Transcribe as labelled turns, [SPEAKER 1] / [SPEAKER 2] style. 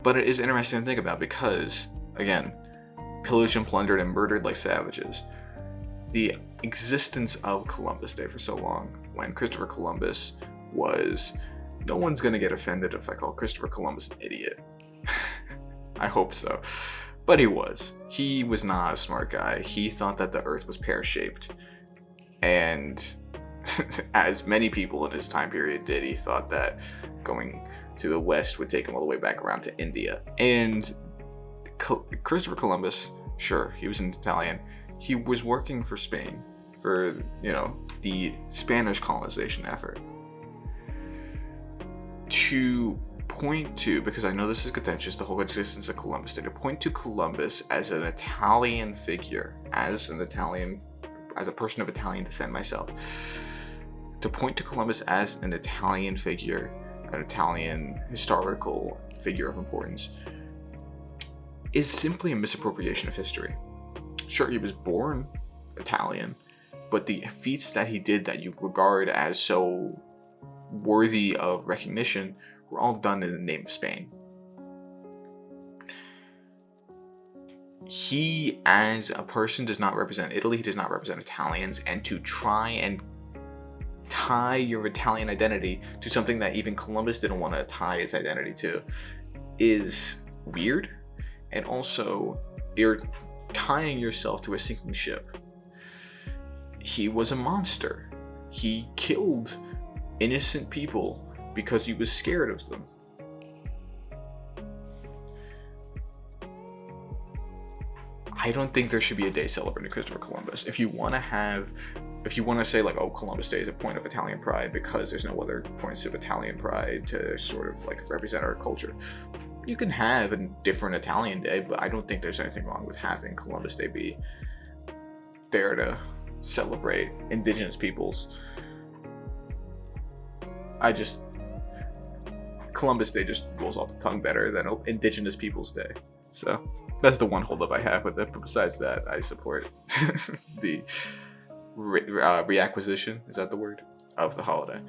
[SPEAKER 1] But it is interesting to think about because, again, pillaged and plundered and murdered like savages. The existence of Columbus Day for so long, when Christopher Columbus was... No one's going to get offended if I call Christopher Columbus an idiot. I hope so. But he was. He was not a smart guy. He thought that the earth was pear-shaped. And as many people in his time period did, he thought that going to the west would take him all the way back around to India. And Christopher Columbus, sure, he was an Italian. He was working for Spain, for, the Spanish colonization effort. To point to, because I know this is contentious, the whole existence of Columbus Day, to point to Columbus as an Italian figure, as a person of Italian descent myself, to point to Columbus as an Italian figure, an Italian historical figure of importance, is simply a misappropriation of history. Sure, he was born Italian, but the feats that he did that you regard as so worthy of recognition were all done in the name of Spain. He, as a person, does not represent Italy, he does not represent Italians, and to try and tie your Italian identity to something that even Columbus didn't want to tie his identity to is weird, and also you're tying yourself to a sinking ship. He was a monster. He killed innocent people because he was scared of them. I don't think there should be a day celebrating Christopher Columbus. If you want to say like, oh, Columbus Day is a point of Italian pride because there's no other points of Italian pride to sort of like represent our culture, you can have a different Italian day, but I don't think there's anything wrong with having Columbus Day be there to celebrate indigenous peoples. Columbus Day just rolls off the tongue better than Indigenous Peoples Day. So that's the one holdup I have with it. But besides that, I support the reacquisition, is that the word, of the holiday.